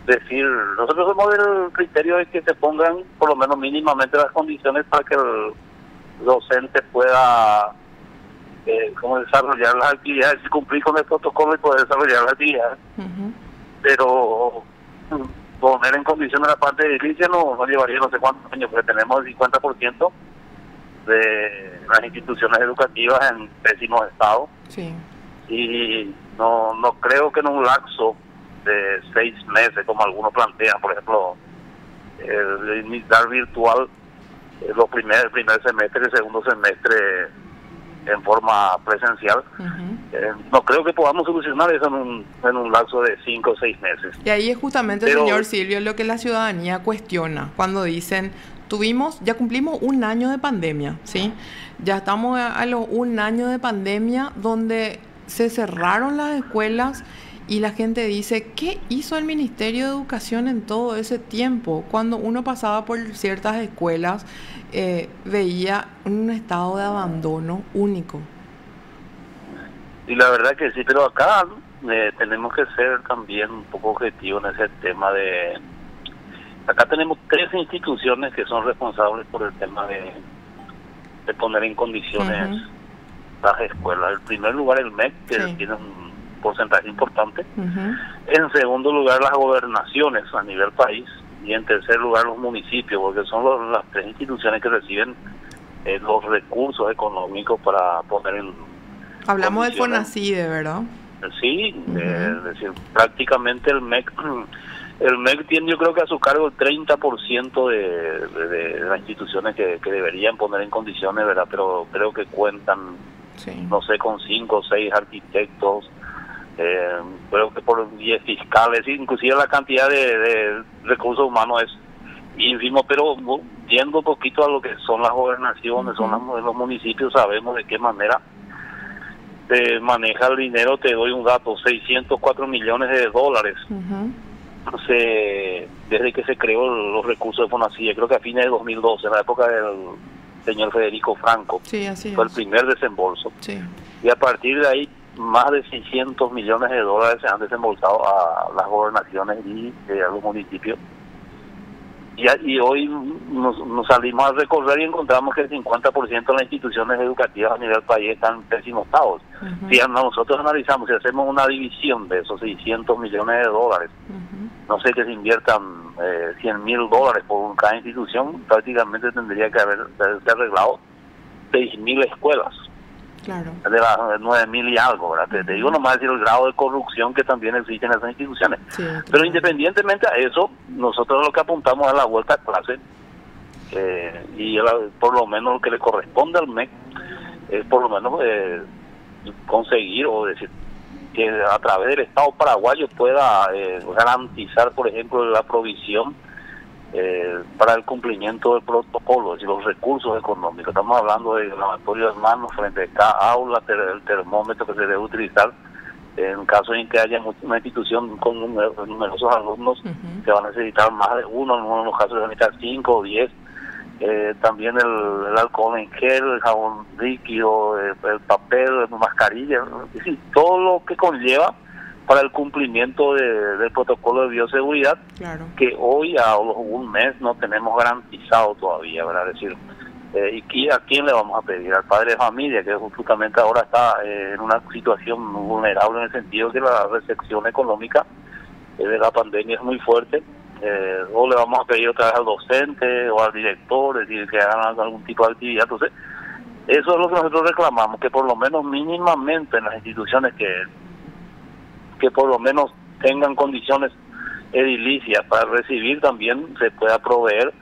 decir, nosotros somos del criterio de que se pongan por lo menos mínimamente las condiciones para que el docente pueda desarrollar las actividades y cumplir con el protocolo y poder desarrollar las actividades. Pero poner en condiciones la parte de edilicia no llevaría no sé cuántos años, porque tenemos el 50% de las instituciones educativas en pésimo estado. Sí. Y no creo que en un lapso de 6 meses, como algunos plantean, por ejemplo, el iniciar virtual, el primer semestre, el segundo semestre en forma presencial, no creo que podamos solucionar eso en un lapso de 5 o 6 meses. Y ahí es justamente, señor Silvio, lo que la ciudadanía cuestiona cuando dicen, ya cumplimos un año de pandemia, ¿sí? Ya estamos a los un año de pandemia donde se cerraron las escuelas y la gente dice, ¿qué hizo el Ministerio de Educación en todo ese tiempo? Cuando uno pasaba por ciertas escuelas, veía un estado de abandono único. Y la verdad que sí, pero acá tenemos que ser también un poco objetivos en ese tema de... Acá tenemos 3 instituciones que son responsables por el tema de poner en condiciones las escuelas. En primer lugar el MEC, que tiene un porcentaje importante. En segundo lugar las gobernaciones a nivel país. Y en tercer lugar los municipios, porque son las 3 instituciones que reciben los recursos económicos para poner en... Hablamos del FONACIDE, ¿verdad? Sí, es decir, prácticamente el MEC tiene, yo creo que a su cargo el 30% de las instituciones que deberían poner en condiciones, ¿verdad? Pero creo que cuentan, no sé, con 5 o 6 arquitectos, creo que por 10 fiscales, inclusive la cantidad de recursos humanos es ínfimo, pero yendo un poquito a lo que son las gobernaciones, son los municipios, sabemos de qué manera se maneja el dinero. Te doy un dato, 604 millones de dólares. Desde que se creó los recursos de FONACIDE, creo que a fines de 2012, en la época del señor Federico Franco, fue el primer desembolso. Y a partir de ahí, más de 600 millones de dólares se han desembolsado a las gobernaciones y a los municipios. Y hoy nos salimos a recorrer y encontramos que el 50% de las instituciones educativas a nivel país están en pésimos estados. Si nosotros analizamos, si hacemos una división de esos 600 millones de dólares, no sé, que se inviertan 100.000 dólares por cada institución, prácticamente tendría que haberse arreglado 6.000 escuelas. Claro. De las 9.000 y algo, ¿verdad? Te digo nomás decir el grado de corrupción que también existe en esas instituciones. Pero independientemente a eso, nosotros lo que apuntamos a la vuelta a clase, y por lo menos lo que le corresponde al MEC, es por lo menos conseguir, o decir, que a través del Estado paraguayo pueda garantizar, por ejemplo, la provisión para el cumplimiento del protocolo, es decir, los recursos económicos. Estamos hablando de lavatorio de manos frente a cada aula, el termómetro que se debe utilizar en caso en que haya una institución con numerosos alumnos. Se va a necesitar más de uno, en unos casos se va a necesitar 5 o 10. También el alcohol en gel, el jabón líquido, el papel, mascarilla, es decir, todo lo que conlleva para el cumplimiento del protocolo de bioseguridad, que hoy a un mes no tenemos garantizado todavía, ¿verdad? Es decir, ¿y a quién le vamos a pedir? Al padre de familia, que justamente ahora está en una situación vulnerable en el sentido que la recepción económica de la pandemia es muy fuerte. O le vamos a pedir otra vez al docente o al director, es decir, que hagan algún tipo de actividad. Entonces, eso es lo que nosotros reclamamos, que por lo menos mínimamente en las instituciones que por lo menos tengan condiciones edilicias para recibir, también se pueda proveer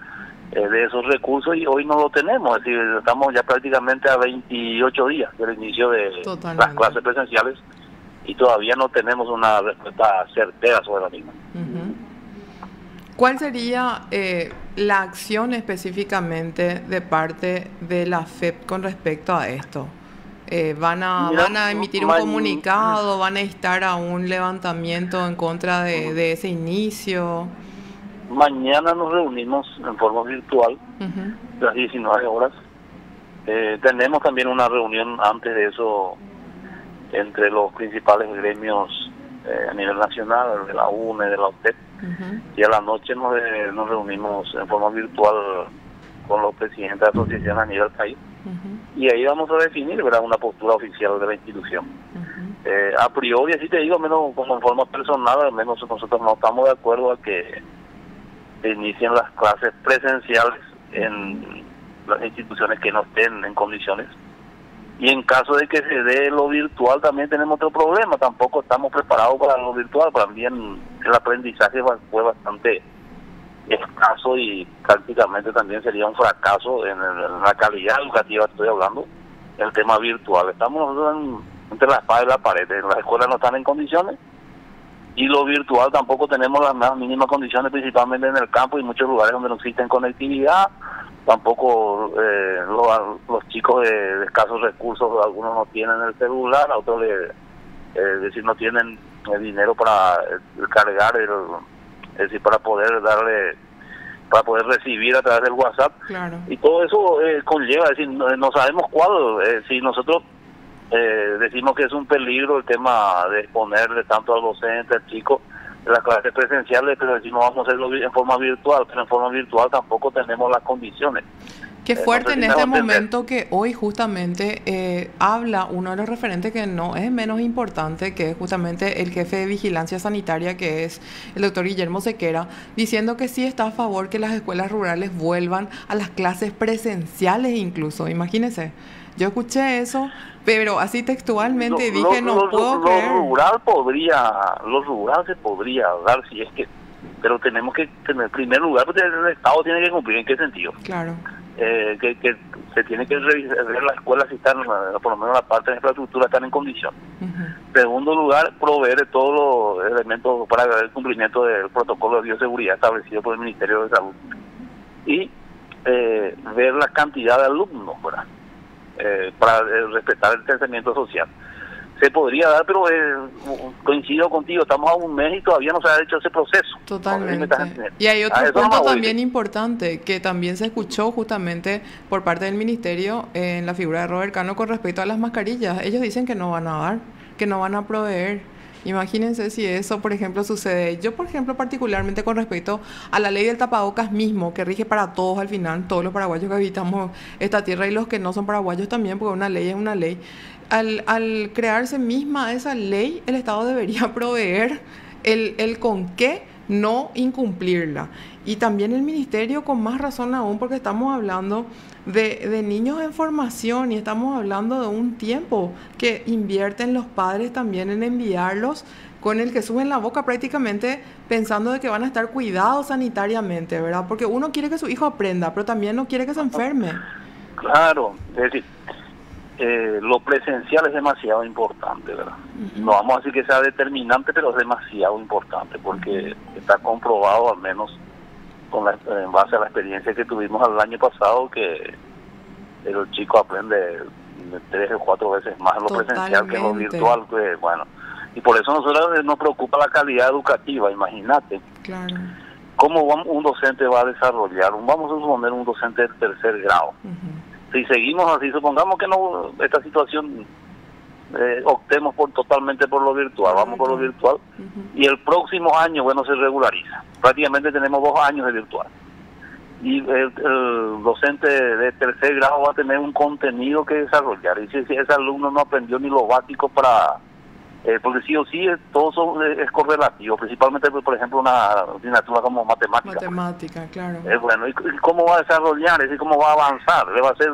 de esos recursos, y hoy no lo tenemos. Es decir, estamos ya prácticamente a 28 días del inicio de las clases presenciales y todavía no tenemos una respuesta certera sobre la misma. ¿Cuál sería la acción específicamente de parte de la FEP con respecto a esto? ¿Van a emitir un comunicado? ¿Van a instar a un levantamiento en contra de ese inicio? Mañana nos reunimos en forma virtual, a las 19 horas. Tenemos también una reunión antes de eso entre los principales gremios a nivel nacional, de la UNE, de la UTEP, y a la noche nos reunimos en forma virtual con los presidentes de asociaciones a nivel país, y ahí vamos a definir, ¿verdad?, una postura oficial de la institución. A priori, así te digo, menos como en forma personal, al menos nosotros no estamos de acuerdo a que se inicien las clases presenciales en las instituciones que no estén en condiciones. Y en caso de que se dé lo virtual, también tenemos otro problema. Tampoco estamos preparados para lo virtual. También el aprendizaje fue bastante escaso y prácticamente también sería un fracaso en la calidad educativa, estoy hablando, el tema virtual. Estamos entre la espada y la pared. Las escuelas no están en condiciones y lo virtual tampoco tenemos las más mínimas condiciones, principalmente en el campo y muchos lugares donde no existen conectividad. Tampoco los chicos de escasos recursos, algunos no tienen el celular, otros decir no tienen el dinero para cargar, es decir, para poder recibir a través del WhatsApp. Claro. Y todo eso conlleva, es decir, no sabemos cuándo. Si nosotros decimos que es un peligro el tema de exponerle tanto al docente, al chico, las clases presenciales, pero si no vamos a hacerlo en forma virtual, pero en forma virtual tampoco tenemos las condiciones. Qué fuerte en este momento que hoy justamente habla uno de los referentes que no es menos importante, que es justamente el jefe de vigilancia sanitaria, que es el doctor Guillermo Sequera, diciendo que sí está a favor que las escuelas rurales vuelvan a las clases presenciales incluso. Imagínense, yo escuché eso, pero así textualmente dije, no puedo creer. Lo rural se podría dar si es que, pero tenemos que, en primer lugar, porque el Estado tiene que cumplir. ¿En qué sentido? Claro. Que se tiene que revisar las escuelas si están, por lo menos la parte de infraestructura, están en condición. Segundo lugar, proveer de todos los elementos para el cumplimiento del protocolo de bioseguridad establecido por el Ministerio de Salud. Y ver la cantidad de alumnos, ¿verdad? Para respetar el distanciamiento social. Se podría dar, pero coincido contigo, estamos a un mes y todavía no se ha hecho ese proceso. Totalmente. Y hay otro punto también importante que también se escuchó justamente por parte del Ministerio en la figura de Robert Cano con respecto a las mascarillas. Ellos dicen que no van a dar, que no van a proveer. Imagínense si eso, por ejemplo, sucede. Yo, por ejemplo, particularmente con respecto a la ley del tapabocas mismo, que rige para todos al final, todos los paraguayos que habitamos esta tierra y los que no son paraguayos también, porque una ley es una ley. Al crearse misma esa ley, el Estado debería proveer el con qué no incumplirla. Y también el Ministerio con más razón aún, porque estamos hablando de niños en formación y estamos hablando de un tiempo que invierten los padres también en enviarlos con el que suben la boca prácticamente pensando de que van a estar cuidados sanitariamente, ¿verdad? Porque uno quiere que su hijo aprenda, pero también no quiere que se enferme. Claro, es decir, lo presencial es demasiado importante, ¿verdad? No vamos a decir que sea determinante, pero es demasiado importante porque está comprobado, al menos en base a la experiencia que tuvimos el año pasado, que el chico aprende 3 o 4 veces más en lo presencial que en lo virtual. Bueno, y por eso a nosotros nos preocupa la calidad educativa. Imagínate. Claro. ¿Cómo un docente va a desarrollar? Vamos a suponer un docente de tercer grado. Si seguimos así, supongamos que no esta situación optemos totalmente por lo virtual, vamos por lo virtual, y el próximo año, bueno, se regulariza. Prácticamente tenemos 2 años de virtual. Y el docente de tercer grado va a tener un contenido que desarrollar. Y si ese alumno no aprendió ni lo básico para... porque sí o sí, todo es correlativo, principalmente, por ejemplo, una asignatura como matemática. Matemática, claro. Bueno, ¿y cómo va a desarrollar? Es decir, ¿cómo va a avanzar? Le va a hacer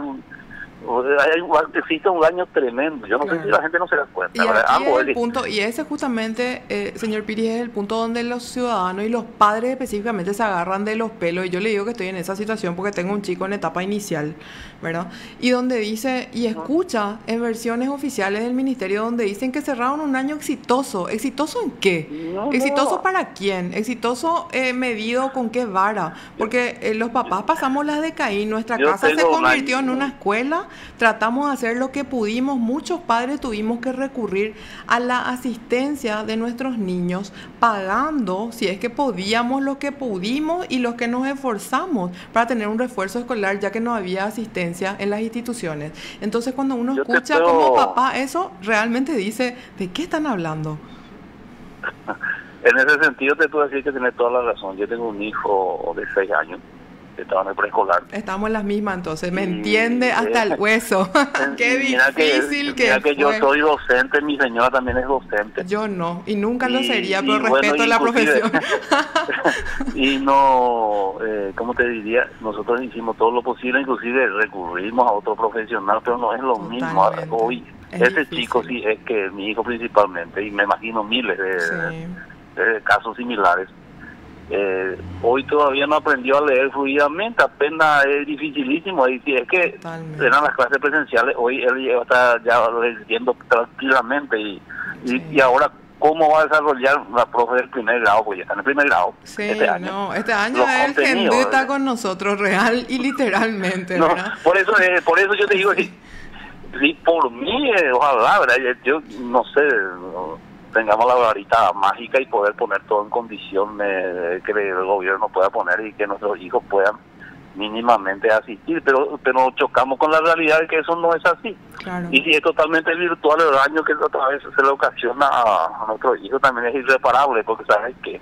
existe un daño tremendo. Yo no sé si la gente no se da cuenta. Y aquí es el punto, y ese justamente, señor Piri, es el punto donde los ciudadanos y los padres específicamente se agarran de los pelos. Y yo le digo que estoy en esa situación porque tengo un chico en etapa inicial, ¿verdad? Y donde dice, y escucha en versiones oficiales del ministerio donde dicen que cerraron un año exitoso. ¿Exitoso en qué? ¿Exitoso para quién? ¿Exitoso medido con qué vara? Porque los papás pasamos las de Caín, nuestra casa se convirtió en una escuela. Tratamos de hacer lo que pudimos, muchos padres tuvimos que recurrir a la asistencia de nuestros niños, pagando, si es que podíamos, lo que pudimos y los que nos esforzamos para tener un refuerzo escolar, ya que no había asistencia en las instituciones. Entonces, cuando uno escucha como papá eso, realmente dice, ¿de qué están hablando? En ese sentido te puedo decir que tienes toda la razón. Yo tengo un hijo de 6 años que estaba en el preescolar. Estamos en las mismas, entonces me entiende hasta el hueso. Qué difícil mira que yo soy docente, mi señora también es docente. Yo no, y nunca lo sería, pero respeto la profesión. Y no, ¿cómo te diría? Nosotros hicimos todo lo posible, inclusive recurrimos a otro profesional, pero no es lo mismo. Hoy, ese chico sí es que mi hijo principalmente, y me imagino miles de casos similares. Hoy todavía no aprendió a leer fluidamente, apenas es dificilísimo. Y si es que eran las clases presenciales, hoy él está ya leyendo tranquilamente y ahora ¿cómo va a desarrollar la profe del primer grado? Pues ya está en el primer grado. Sí, este año es que está con nosotros real y literalmente, no, ¿verdad? Por eso yo te digo, si por mí, ojalá, ¿verdad? Yo no sé, tengamos la varita mágica y poder poner todo en condiciones que el gobierno pueda poner y que nuestros hijos puedan mínimamente asistir, pero chocamos con la realidad de que eso no es así. Claro. Y si es totalmente virtual, el daño que otra vez se le ocasiona a nuestros hijos también es irreparable, porque sabes que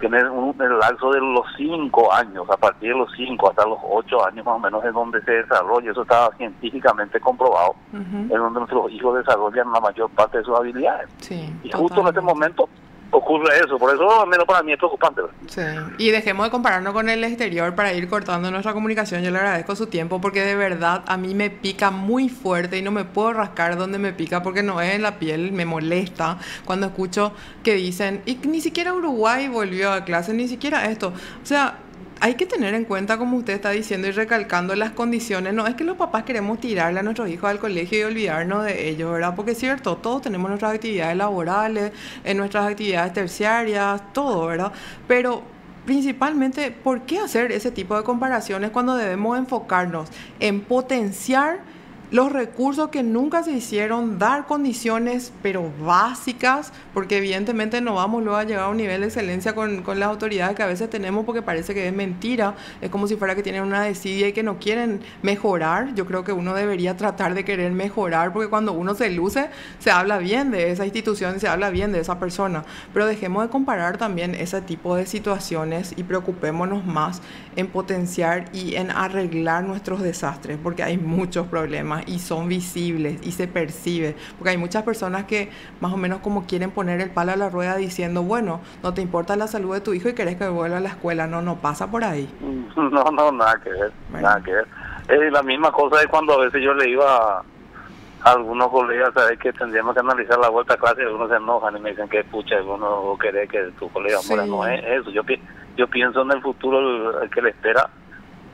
tiene el lapso de los 5 años, a partir de los 5 hasta los 8 años más o menos es donde se desarrolla, eso está científicamente comprobado, es donde nuestros hijos desarrollan la mayor parte de sus habilidades. Sí, y justo en este momento ocurre eso, por eso al menos para mí es preocupante. Sí, y dejemos de compararnos con el exterior para ir cortando nuestra comunicación. Yo le agradezco su tiempo porque de verdad a mí me pica muy fuerte y no me puedo rascar donde me pica porque no es en la piel, me molesta cuando escucho que dicen, y ni siquiera Uruguay volvió a clase, ni siquiera esto, o sea, hay que tener en cuenta, como usted está diciendo y recalcando, las condiciones. No es que los papás queremos tirarle a nuestros hijos al colegio y olvidarnos de ellos, ¿verdad? Porque es cierto, todos tenemos nuestras actividades laborales, nuestras actividades terciarias, todo, ¿verdad? Pero principalmente, ¿por qué hacer ese tipo de comparaciones cuando debemos enfocarnos en potenciar los recursos que nunca se hicieron, dar condiciones pero básicas, porque evidentemente no vamos luego a llegar a un nivel de excelencia con las autoridades que a veces tenemos porque parece que es mentira, es como si fuera que tienen una desidia y que no quieren mejorar? Yo creo que uno debería tratar de querer mejorar, porque cuando uno se luce, se habla bien de esa institución, se habla bien de esa persona, pero dejemos de comparar también ese tipo de situaciones y preocupémonos más en potenciar y en arreglar nuestros desastres, porque hay muchos problemas y son visibles y se percibe, porque hay muchas personas que más o menos como quieren poner el palo a la rueda diciendo, bueno, no te importa la salud de tu hijo y querés que vuelva a la escuela. No pasa por ahí. No, nada que ver, bueno. Nada que ver. Es la misma cosa de cuando a veces yo le iba a algunos colegas, sabes que tendríamos que analizar la vuelta a clase, algunos se enojan y me dicen que pucha, uno quiere que tu colega muera. No es eso, yo pienso en el futuro, el que le espera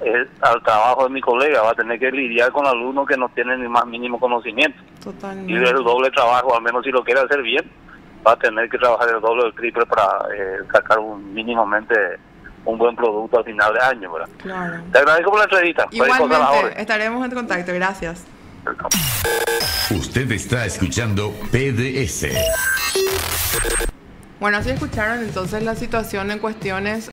es al trabajo de mi colega, va a tener que lidiar con alumnos que no tienen ni más mínimo conocimiento. Totalmente. Y es el doble trabajo, al menos si lo quiere hacer bien, va a tener que trabajar el doble o el triple para sacar mínimamente un buen producto al final de año, ¿verdad? Claro. Te agradezco por la entrevista. Igualmente, estaremos en contacto. Gracias. Usted está escuchando PDS. Bueno, así escucharon entonces la situación en cuestiones